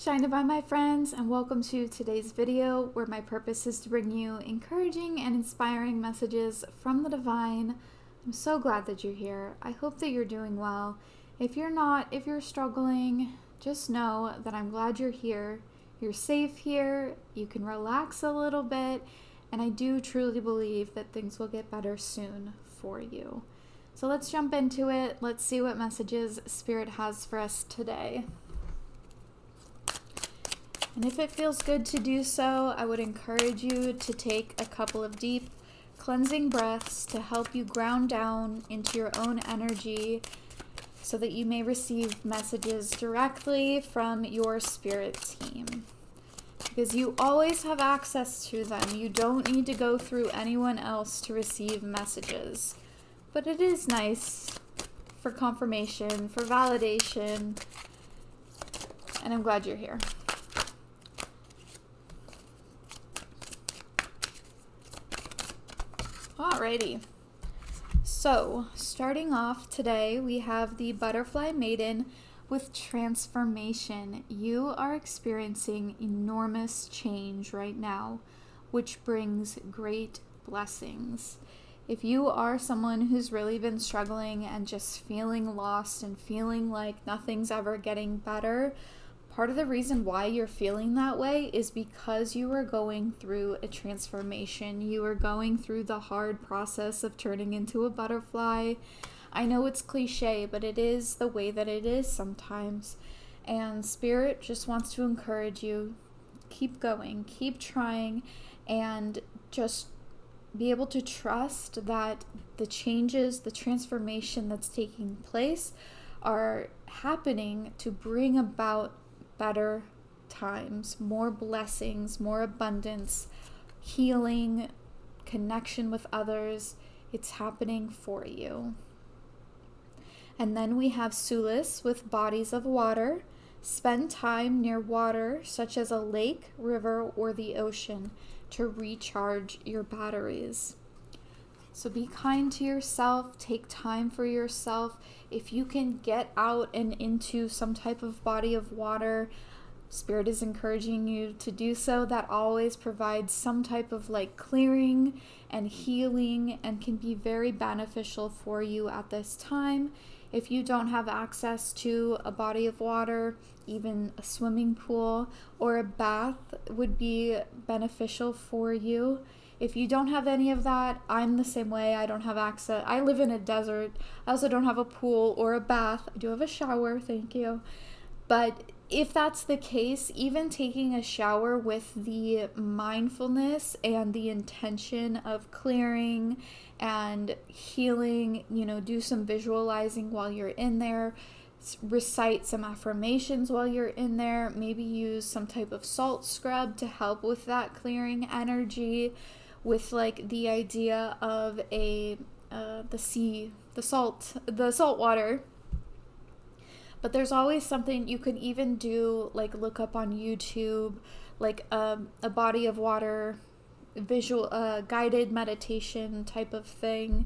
Shine Divine, my friends, and welcome to today's video where my purpose is to bring you encouraging and inspiring messages from the divine. I'm so glad that you're here. I hope that you're doing well. If you're not, if you're struggling, just know that I'm glad you're here. You're safe here. You can relax a little bit, and I do truly believe that things will get better soon for you. So let's jump into it. Let's see what messages Spirit has for us today. And if it feels good to do so, I would encourage you to take a couple of deep cleansing breaths to help you ground down into your own energy so that you may receive messages directly from your spirit team. Because you always have access to them. You don't need to go through anyone else to receive messages. But it is nice for confirmation, for validation, and I'm glad you're here. Alrighty, so starting off today, we have the Butterfly Maiden with transformation. You are experiencing enormous change right now, which brings great blessings. If you are someone who's really been struggling and just feeling lost and feeling like nothing's ever getting better, part of the reason why you're feeling that way is because you are going through a transformation. You are going through the hard process of turning into a butterfly. I know it's cliche, but it is the way that it is sometimes. And Spirit just wants to encourage you. Keep going, keep trying, and just be able to trust that the changes, the transformation that's taking place are happening to bring about better times, more blessings, more abundance, healing, connection with others. It's happening for you. And then we have Sulis with bodies of water. Spend time near water, such as a lake, river, or the ocean, to recharge your batteries. So be kind to yourself, take time for yourself. If you can get out and into some type of body of water, Spirit is encouraging you to do so. That always provides some type of clearing and healing and can be very beneficial for you at this time. If you don't have access to a body of water, even a swimming pool or a bath would be beneficial for you. If you don't have any of that, I'm the same way. I don't have access. I live in a desert. I also don't have a pool or a bath. I do have a shower, thank you. But if that's the case, even taking a shower with the mindfulness and the intention of clearing and healing, do some visualizing while you're in there, recite some affirmations while you're in there, maybe use some type of salt scrub to help with that clearing energy, with the idea of the sea, the salt water. But there's always something you can even do, look up on YouTube, a body of water visual guided meditation type of thing.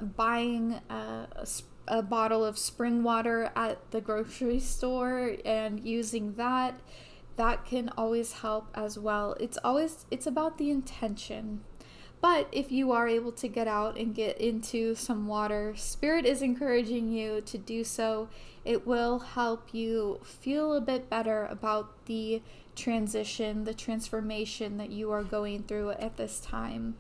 Buying a bottle of spring water at the grocery store and using that can always help as well. It's about the intention. But if you are able to get out and get into some water, Spirit is encouraging you to do so. It will help you feel a bit better about the transition, the transformation that you are going through at this time.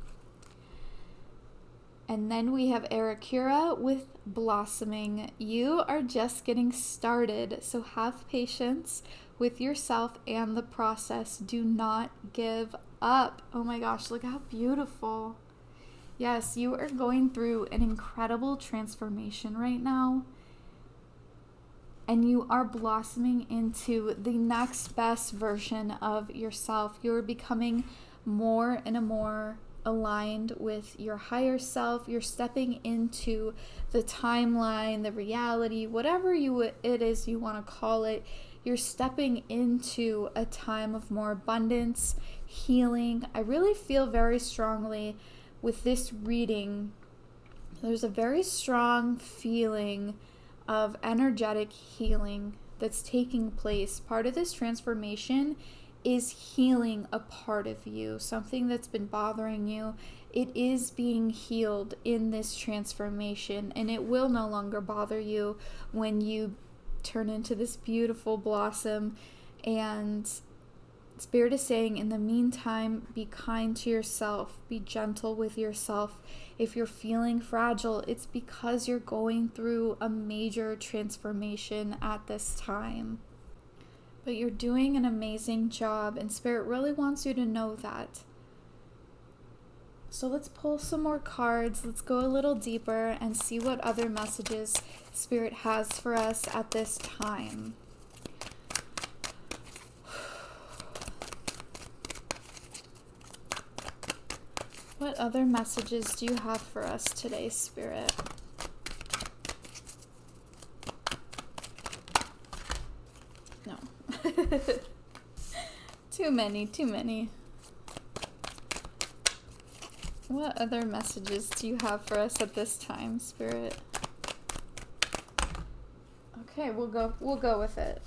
And then we have Arikura with blossoming. You are just getting started, so have patience with yourself and the process. Do not give up. Oh my gosh, look how beautiful. Yes, you are going through an incredible transformation right now. And you are blossoming into the next best version of yourself. You're becoming more and more aligned with your higher self. You're stepping into the timeline, the reality, whatever it is you want to call it. You're stepping into a time of more abundance, healing. I really feel very strongly with this reading, there's a very strong feeling of energetic healing that's taking place. Part of this transformation is healing a part of you, something that's been bothering you. It is being healed in this transformation, and it will no longer bother you when you turn into this beautiful blossom. And Spirit is saying, in the meantime, be kind to yourself, be gentle with yourself. If you're feeling fragile, it's because you're going through a major transformation at this time. But you're doing an amazing job, and Spirit really wants you to know that. So let's pull some more cards. Let's go a little deeper and see what other messages Spirit has for us at this time. What other messages do you have for us today, Spirit? No. Too many. What other messages do you have for us at this time, Spirit? Okay, we'll go with it.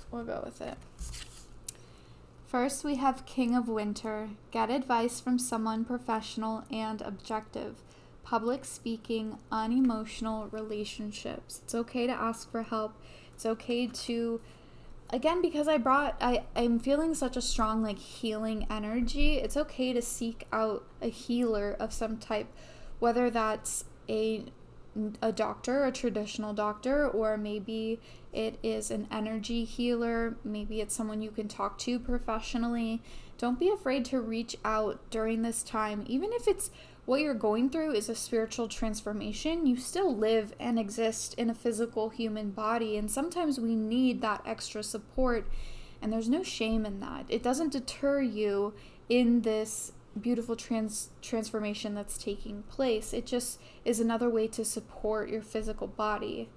First, we have King of Winter. Get advice from someone professional and objective. Public speaking, unemotional relationships. It's okay to ask for help. It's okay to, again, because I'm feeling such a strong healing energy. It's okay to seek out a healer of some type, whether that's a doctor, a traditional doctor, or maybe it is an energy healer. Maybe it's someone you can talk to professionally. Don't be afraid to reach out during this time. Even if it's what you're going through is a spiritual transformation, you still live and exist in a physical human body, and sometimes we need that extra support, and there's no shame in that. It doesn't deter you in this beautiful transformation that's taking place. It just is another way to support your physical body.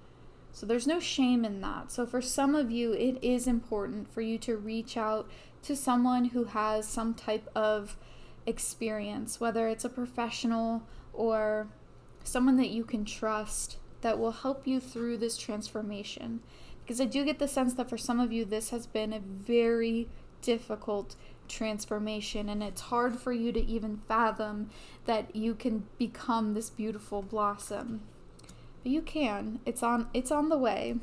So there's no shame in that. So for some of you, it is important for you to reach out to someone who has some type of experience, whether it's a professional or someone that you can trust that will help you through this transformation. Because I do get the sense that for some of you, this has been a very difficult transformation, and it's hard for you to even fathom that you can become this beautiful blossom. But you can. It's on the way.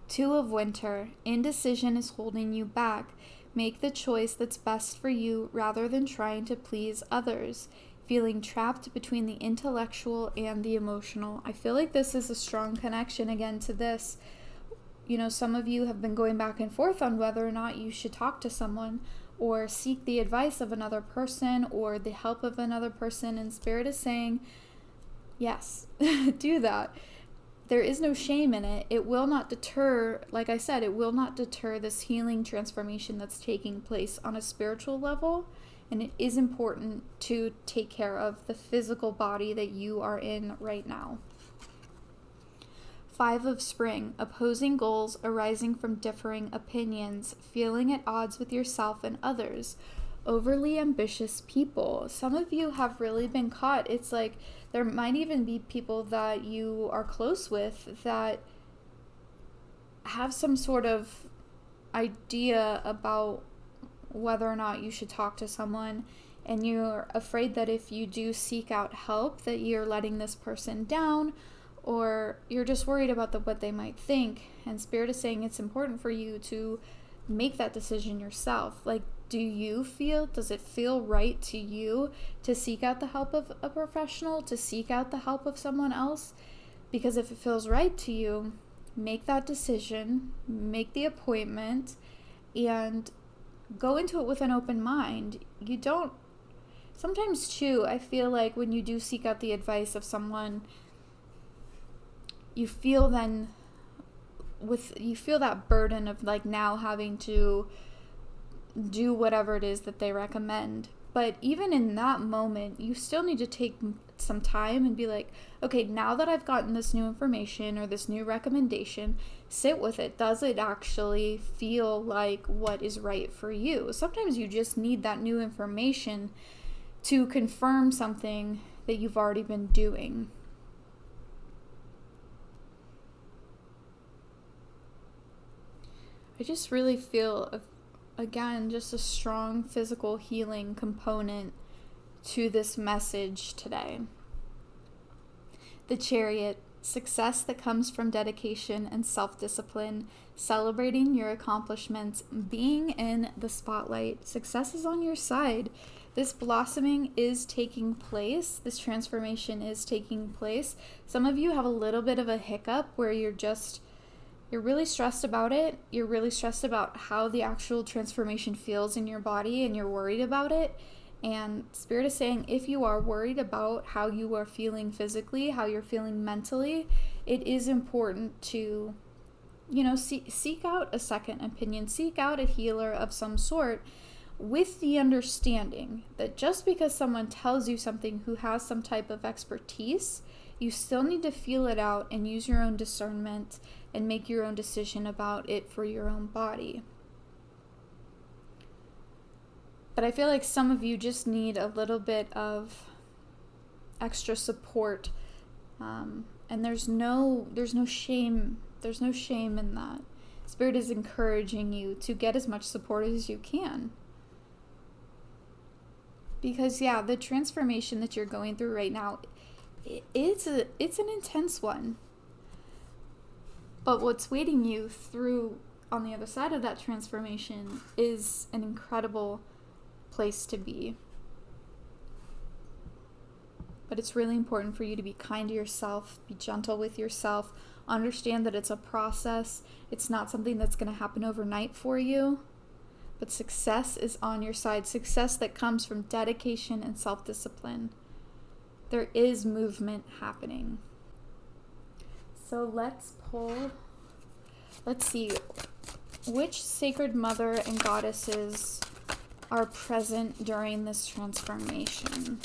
Two of Winter. Indecision is holding you back. Make the choice that's best for you rather than trying to please others. Feeling trapped between the intellectual and the emotional. I feel like this is a strong connection again to this. Some of you have been going back and forth on whether or not you should talk to someone or seek the advice of another person or the help of another person, and Spirit is saying, yes, do that. There is no shame in it. It will not deter, like I said, it will not deter this healing transformation that's taking place on a spiritual level, and it is important to take care of the physical body that you are in right now. Five of Spring. Opposing goals arising from differing opinions, feeling at odds with yourself and others. Overly ambitious people. Some of you have really been caught. It's like there might even be people that you are close with that have some sort of idea about whether or not you should talk to someone, and you're afraid that if you do seek out help that you're letting this person down, or you're just worried about what they might think. And Spirit is saying it's important for you to make that decision yourself. Does it feel right to you to seek out the help of a professional, to seek out the help of someone else? Because if it feels right to you, make that decision, make the appointment, and go into it with an open mind. Sometimes too, I feel like when you do seek out the advice of someone, you feel that burden of now having to do whatever it is that they recommend. But even in that moment, you still need to take some time and be like, okay, now that I've gotten this new information or this new recommendation, sit with it. Does it actually feel like what is right for you? Sometimes you just need that new information to confirm something that you've already been doing. I just really feel, again, just a strong physical healing component to this message today. The Chariot, success that comes from dedication and self-discipline, celebrating your accomplishments, being in the spotlight. Success is on your side. This blossoming is taking place. This transformation is taking place. Some of you have a little bit of a hiccup where you're really stressed about it. You're really stressed about how the actual transformation feels in your body, and you're worried about it. And Spirit is saying, if you are worried about how you are feeling physically, how you're feeling mentally, it is important to, seek out a second opinion, seek out a healer of some sort, with the understanding that just because someone tells you something who has some type of expertise, you still need to feel it out and use your own discernment and make your own decision about it for your own body. But I feel like some of you just need a little bit of extra support, and there's no shame. There's no shame in that. Spirit is encouraging you to get as much support as you can, because the transformation that you're going through right now, it's an intense one. But what's waiting you through on the other side of that transformation is an incredible place to be. But it's really important for you to be kind to yourself, be gentle with yourself, understand that it's a process. It's not something that's going to happen overnight for you. But success is on your side. Success that comes from dedication and self-discipline. There is movement happening. So let's see which sacred mother and goddesses are present during this transformation.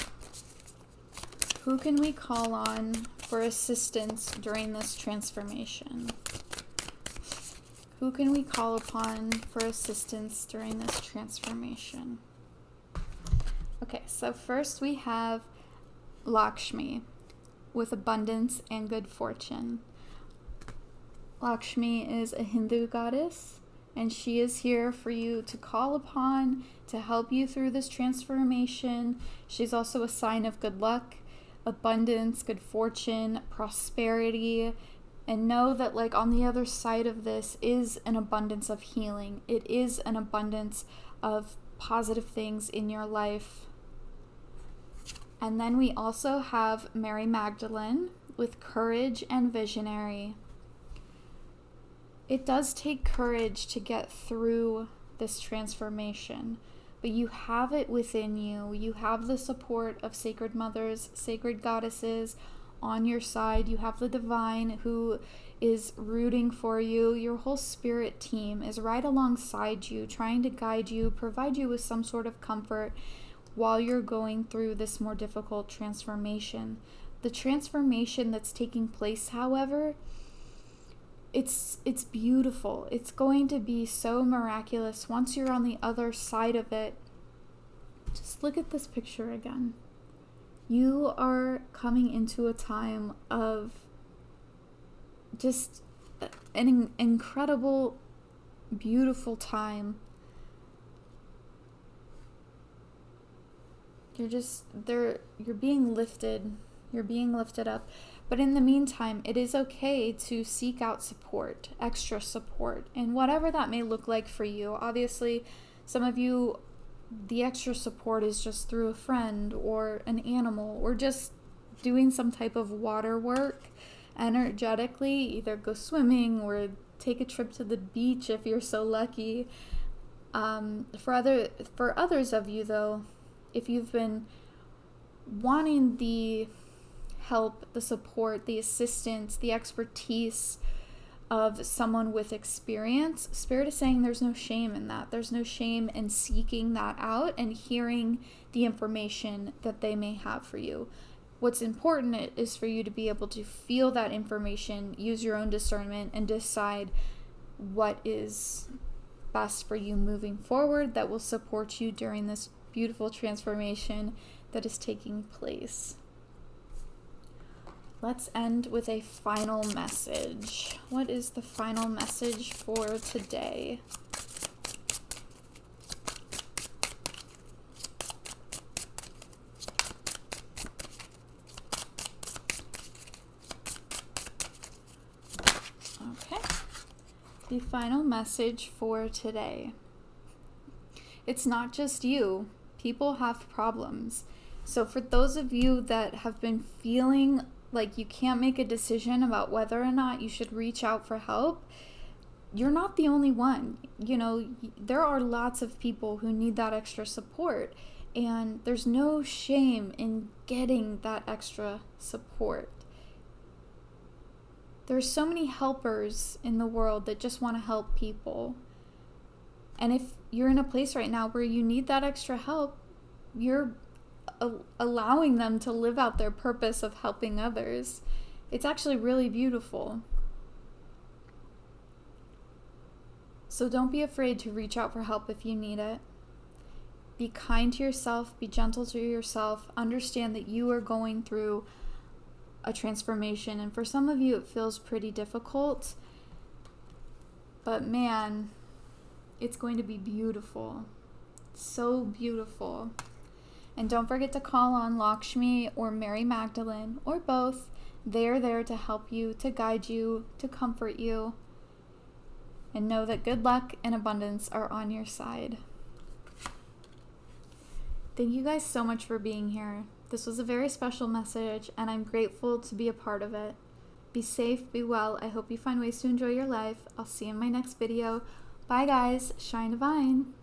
Who can we call on for assistance during this transformation? Who can we call upon for assistance during this transformation? Okay, so first we have Lakshmi with abundance and good fortune. Lakshmi is a Hindu goddess, and she is here for you to call upon to help you through this transformation. She's also a sign of good luck, abundance, good fortune, prosperity. And know that on the other side of this is an abundance of healing. It is an abundance of positive things in your life. And then we also have Mary Magdalene with courage and visionary. It does take courage to get through this transformation, but you have it within you. You have the support of sacred mothers, sacred goddesses on your side. You have the divine who is rooting for you. Your whole spirit team is right alongside you, trying to guide you, provide you with some sort of comfort while you're going through this more difficult transformation. The transformation that's taking place, however, it's beautiful. It's going to be so miraculous once you're on the other side of it. Just look at this picture again. You are coming into a time of just an incredible, beautiful time. You're being lifted. You're being lifted up. But in the meantime, it is okay to seek out support, extra support, and whatever that may look like for you. Obviously, some of you, the extra support is just through a friend or an animal or just doing some type of water work energetically. Either go swimming or take a trip to the beach if you're so lucky. For others of you, though, if you've been wanting the help, the support, the assistance, the expertise of someone with experience, Spirit is saying there's no shame in that. There's no shame in seeking that out and hearing the information that they may have for you. What's important is for you to be able to feel that information, use your own discernment, and decide what is best for you moving forward that will support you during this beautiful transformation that is taking place. Let's end with a final message. What is the final message for today? Okay. The final message for today. It's not just you. People have problems. So for those of you that have been feeling like you can't make a decision about whether or not you should reach out for help, you're not the only one. You know, there are lots of people who need that extra support, and there's no shame in getting that extra support. There's so many helpers in the world that just want to help people. And if you're in a place right now where you need that extra help, you're allowing them to live out their purpose of helping others. It's actually really beautiful. So don't be afraid to reach out for help if you need it. Be kind to yourself, be gentle to yourself, understand that you are going through a transformation, and for some of you it feels pretty difficult, but man, it's going to be beautiful. So beautiful. And don't forget to call on Lakshmi or Mary Magdalene, or both. They're there to help you, to guide you, to comfort you. And know that good luck and abundance are on your side. Thank you guys so much for being here. This was a very special message, and I'm grateful to be a part of it. Be safe, be well. I hope you find ways to enjoy your life. I'll see you in my next video. Bye guys. Shine divine.